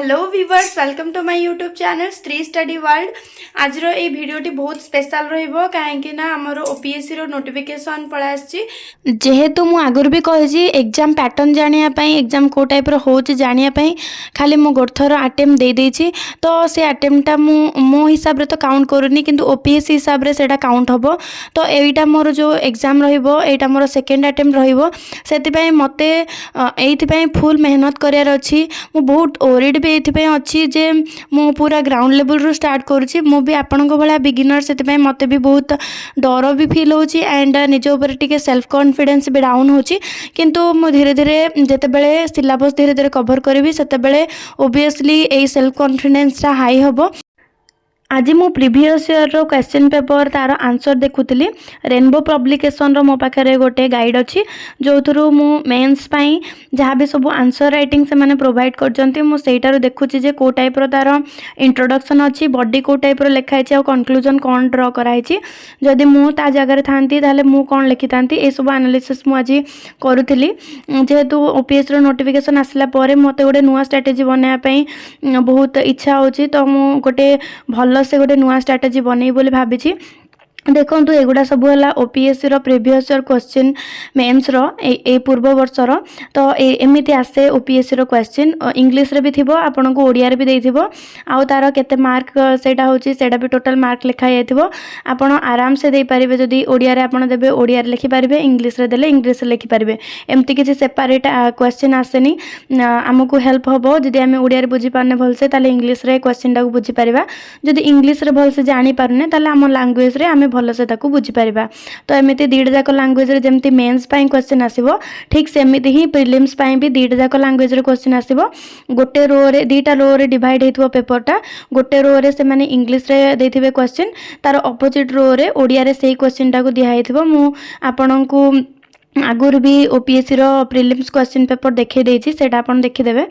Hello viewers, welcome to my YouTube channel स्त्री study world. आज ये भिडियोटी बहुत स्पेशल रहिबो काहेकि ना हमर ओपीएससी रो नोटिफिकेशन पळा आछि। जेहेतु मु आगुर भी कहि एग्जाम पैटर्न जानिया पई एग्जाम को टाइप रो होछि जानिया पई खाली मु गोरथर अटेम्प्ट दे देछि, तो से अटेम्प्टटा मो हिसाब रे तो काउंट करूनी, किंतु ओपीएससी हिसाब रे सेटा काउंट हबो। तो एटा मोर जो एग्जाम रहिबो एटा मोर सेकंड अटेम्प्ट रहिबो, सेति पई मते एथि पई फुल मेहनत करियार अछि। मु बहुत ओरिड ये अच्छी जे मु पूरा ग्राउंड लेवल रू स्टार्ट करुँची। मु भी आपण भाया बिगिनर, से मत भी बहुत डर भी फिल होची एंड निज ऊपर टिके सेल्फ कॉन्फिडेंस भी डाउन होची, किंतु मु धीरे धीरे जितेबले सिलेबस धीरे धीरे कवर करी सेतेबेले ओबियसली ए सेल्फ कॉन्फिडेंस हाई हबो। आज मु प्रीवियस ईयर रो क्वेश्चन पेपर तार आंसर देखुली। रेनबो पब्लिकेशन रो मो पाखे गोटे गाइड अच्छी जो थ्रू मु मेंस पाई जहाँ भी सब आंसर राइटिंग से माने प्रोवाइड करजंती मु सेटारो देखुची जे को टाइप रो तार इंट्रोडक्शन अच्छी, बॉडी को टाइप रो लिखाई छै और कंक्लूजन कोन ड्रा कराई छी। जदि मु ता जगह रे थांती ताले मु कोन लिखि थांती, ए सब एनालिसिस मु आज करूथली। जेहेतु ओपीएस रो नोटिफिकेशन आसला परे मते गोटे नुवा स्ट्रेटजी बनाया पई बहुत इच्छा होची, तो मु गोटे भल से गोटे नुआ स्ट्राटेजी बनै बोली भाभी। देखो एगुड़ा सब है ओपीएससी रो प्रीवियस ईयर क्वेश्चन मेंस रो ए पूर्व वर्ष रो, तो एमिति आसे ओपीएससी रो क्वेश्चन इंग्लिश रे भी थिबो, आपन को ओडिया रे भी देथिबो, आउ तार केते मार्क सेटा होची सेटा भी टोटल मार्क लिखा जाइथिबो। आपन आराम से दे परिबे, जदी ओडिया रे आपन देबे ओडिया रे लिखि परिबे, इंग्लिश रे देले इंग्लिश रे लिखि परिबे। एमति किछि सेपरेट क्वेश्चन आसेनी, हमकु हेल्प होबो जदी आमे ओडिया रे बुझी पारने भलसे ताले इंग्लिश रे क्वेश्चन टाको बुझी परिबा। जदी इंग्लिश रे भलसे जानि पारने ताले हम लैंग्वेज रे आमे भल से ताकू बुझी पारिबा। तो एमिति दीटा जाक लैंग्वेज रे जेमति मेंस पाई क्वेश्चन आसीबो, ठीक सेमिति ही प्रीलिम्स पाई भी दीटा जाक लैंग्वेज रे क्वेश्चन आसीबो। गोटे रो रे दीटा रो रे डिवाइड हेतबो पेपरटा, गोटे रो रे से माने इंग्लिश रे देथिबे क्वेश्चन, तार ऑपोजिट रो रे ओडिया रे सेही क्वेश्चन टाकू दिया हेथिबो। मु आपनकू आगुर भी ओपीएससी रो प्रीलिम्स क्वेश्चन पेपर देखे देछि, सेटा आपन देखि देबे।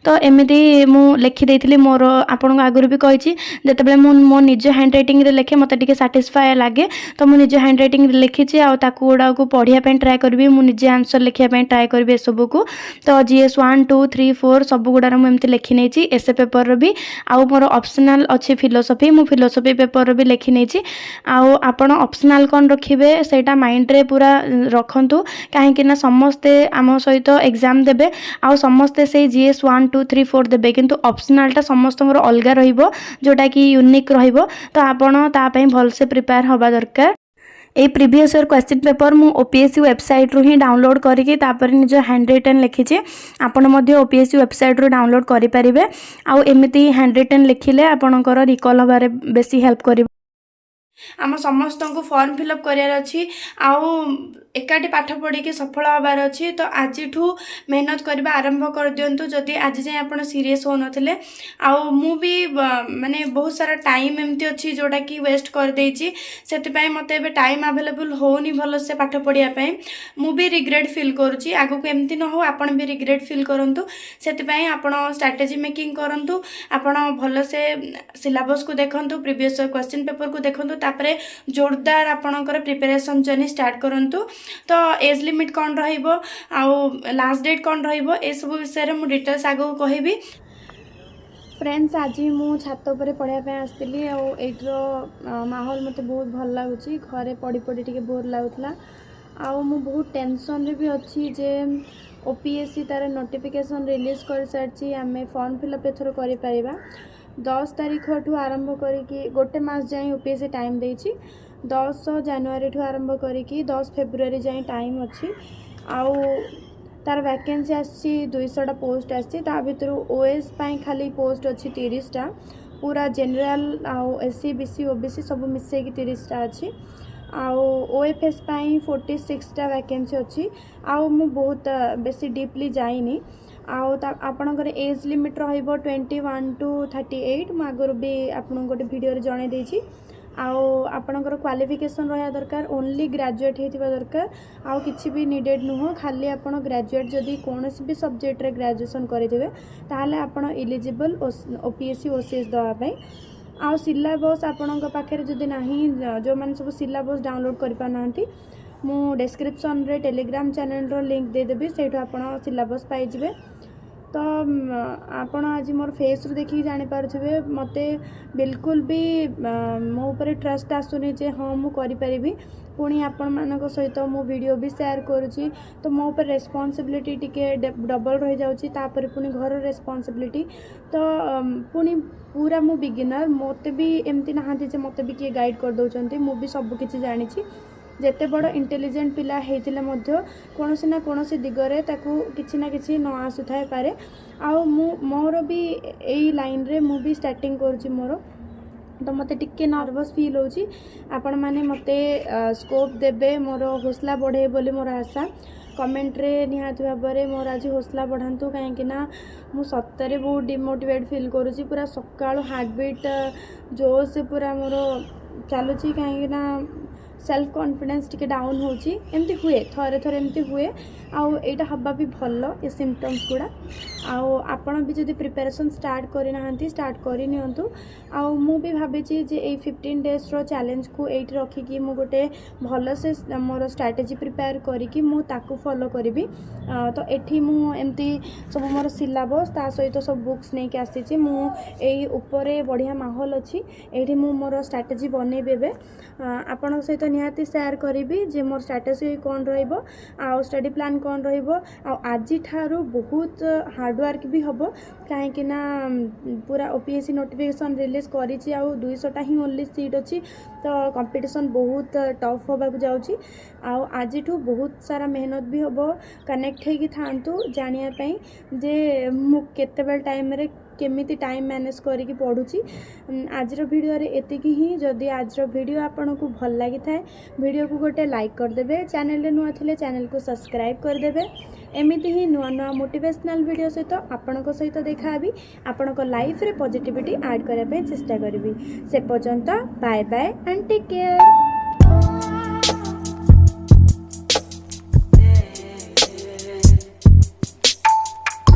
तो एमिति मु लिखि देथिली मोर आपन आगुर भी कहिछि जतेबेले मु मो निज हैंड राइटिंग रे लेखे मते टिके सैटिस्फाई लागे, तो मु निज हैंड राइटिंग रे लिखिछि आ ताकू उडा को पढिया पे ट्राई करबी, मु निजे आंसर लिखिया पे ट्राई करबी सब को। तो जीएस 1 2 3 4 सब गुडा मु एमिति लिखि नेछि। एसे पेपर रो भी आउ मोर ऑप्शनल अछि फिलोसफी, मु फिलोसफी पेपर रो भी लिखि नेछि। आउ आपन ऑप्शनल कोन रखिबे सेटा माइंड रे पूरा रखंतु, कहीं समस्ते आम सहित एग्जाम देबे आउ समस्ते से जीएस 1 2 3 4 देबे, किंतु ऑप्शनलटा समस्त अलग रहिबो जोटा कि यूनिक रहिबो। तो आपण ता पई भल से प्रिपेयर होबा दरकार। A previous year question paper मु ओपीएससी वेबसाइट रू ही डाउनलोड करके तापर निज हैंड रिटन लिखिचे, आपण मध्ये ओपीएससी वेबसाइट रू डाउनलोड करि परिबे। आउ एमिति हैंड रिटन लिखिले आपणकर रिकॉल होबारे बेसी हेल्प करिवो। आम समस्त को फॉर्म फिलअप करार अच्छी, आउ एकाठी पाठ पढ़ी के सफल हबार अच्छी। तो आज मेहनत करबा आरंभ कर दिंतु जदि आज जाए आप सीरीयस हो नथिले। आउ मु भी माने बहुत सारा टाइम एमती अच्छी जोटा कि वेस्ट कर देछि, सेति मते एबे टाइम अवेलेबल होनी भल से पाठ पढ़िया पई। मु भी रिग्रेट फील करूछि, आगु को एमती न हो आपण भी रिग्रेट फील करंतु। सेति आपण स्ट्रेटजी मेकिंग करंतु, आपण भल से सिलेबस को देखंतु, प्रीवियस क्वेश्चन पेपर को देखंतु, तापरे जोरदार आपणकर प्रिपरेशन जर्नी स्टार्ट करंतु। तो एज लिमिट कौन रहिबो आउ लास्ट डेट कौन रहिबो ए सब विषय रे मु डिटेल्स आगो कहिबी। फ्रेंड्स, आज मु छात पर पढ़ाई पे आसली, आउटर माहौल मते बहुत भल लागुची। घरे पढ़ी पढ़ी टिके बोर लागुतला, आउ मु बहुत टेंशन रे भी अच्छी जे ओपीएससी तार नोटिफिकेशन रिलीज कर सारची। आमे फॉर्म फिलअप एथर करि परिबा। 10 तारीख ठू आरंभ करी गोटे मास जाए ओपीएससी टाइम देछि। 10 जनवरी ठू आरंभ करी 10 फेब्रुआरी जाए टाइम अच्छी। आउ तार वैकेंसी आसी 200टा पोस्ट आसी, ता भितर ओएस पाई खाली पोस्ट अच्छी 30टा, पूरा जनरल आउ एससी बीसी ओबीसी सब मिसेकी 30टा अच्छी। आउ ओएफएस पाई 46टा वैकेंसी अच्छी। आउ मु बहुत बेसी डीपली जाइनी। आउ आपणकर एज लिमिट रहिबो 21 टू 38। मु आगुर भी आपन गोटे वीडियो रे जणे देछि। आउ आपणकर क्वालिफिकेशन रहा दरकार, ओनली ग्रेजुएट हेतिबा दरकार, आउ किछि भी नीडेड नुहो। खाली आपण ग्रेजुएट जदि कोनोसी भी सब्जेक्ट रे ग्रेजुएशन करिदिबे ताहाले आपण एलिजिबल ओपीएससी ओसीएस दवा पई। आउ सिलेबस आपणक पाखरे जदि नाही, जो माने सब सिलेबस डाउनलोड करि पानांती, मु डिस्क्रिप्शन रे टेलीग्राम चैनल रो लिंक दे देबी, सेठो आपण सिलेबस पाई जिवे। तो आपण आज मोर फेस रू देखिए जानी पारुथिबे मते बिल्कुल भी मो ऊपर ट्रस्ट आसुनी जे हाँ मु करि परिबी पुणी आपण मानक सहित मो वीडियो भी शेयर करुची तो मो ऊपर रेस्पॉन्सिबिलिटी टिके डबल रही जाउची तापर पुणी घर रेस्पॉन्सिबिलिटी तो पुणी पूरा मु बिगिनर मते भी एमती नहांती जे मते भी किए गाइड कर दउचंती मु भी सब किछि जानिची जेते बड़ इंटेलिजेंट पिला हेतिले मध्य कोनोसी ना कोनोसी दिगरे ताकू किछि ना किछि न आसुथाय पारे आ मोर भी एई लाइन रे मु भी स्टार्टिंग करूची मोर तो मते टिके नर्वस फील होची आपण माने मते स्कोप देबे मोर हौसला बढ़े बोली मोर आशा कमेंट रे निहाती भाबरे मोर आज हौसला बढ़ांतु कहीं ना मु सत्तरे बहुत डिमोटिवेट फील करूची पूरा सकाळो हार्टबीट जोश से पूरा मोर चलुची कहीं ना सेल्फ कॉन्फिडेंस टिके डाउन होची एमती हुए थरे थरे एमती हुए आउ एटा हब्बा भी भल ए सिम्पटम्स गुड़ा आउ आपण भी जदि प्रिपरेशन स्टार्ट करि नाहंती स्टार्ट करि नियंतु आउ मु भी भाबिची जे ए 15 डेज रो चैलेंज को एट रखी कि मु गोटे भल से मोर स्ट्रैटेजी प्रिपेयर करी कि मु ताकू फॉलो करिवि तो एठी मु एमती सब मोर सिलेबस ता सहित सब बुक्स नै के आसीची मु एई ऊपरे बढ़िया माहौल अछि एठी मु मोर स्ट्रैटेजी बनै बेबे आपण सहित निहाती शेयर करी जे मोर स्ट्रैटेजी कौन रहिबो आ स्टडी प्लान कौन रहिबो आ आज ठारू बहुत हार्डवर्क भी हबो कहीं ना पूरा ओपीएससी नोटिफिकेशन रिलीज करिछि आ 200 टा ही ओनली सीट अछि तो कंपटीशन बहुत टफ होबा जाउछि आ आज ठू बहुत सारा मेहनत भी हबो कनेक्ट हेकी थांतु जानिया पई जे मु केते बेल टाइम रे केमिति टाइम मैनेज करिकी पढुची आज वीडियो रे एतिकी ही जदि आज वीडियो आपन को भल लागि थाए वीडियो को गोटे लाइक कर देबे चैनल रे नुआ थिले चैनल को सब्सक्राइब कर देबे एमिति ही नुआ नुआ मोटिवेशनल वीडियो सहित आपण को सहित देखाबी आपण को लाइफ रे पॉजिटिविटी ऐड करबे चेष्टा करबी से पर्यंत bye bye and take care.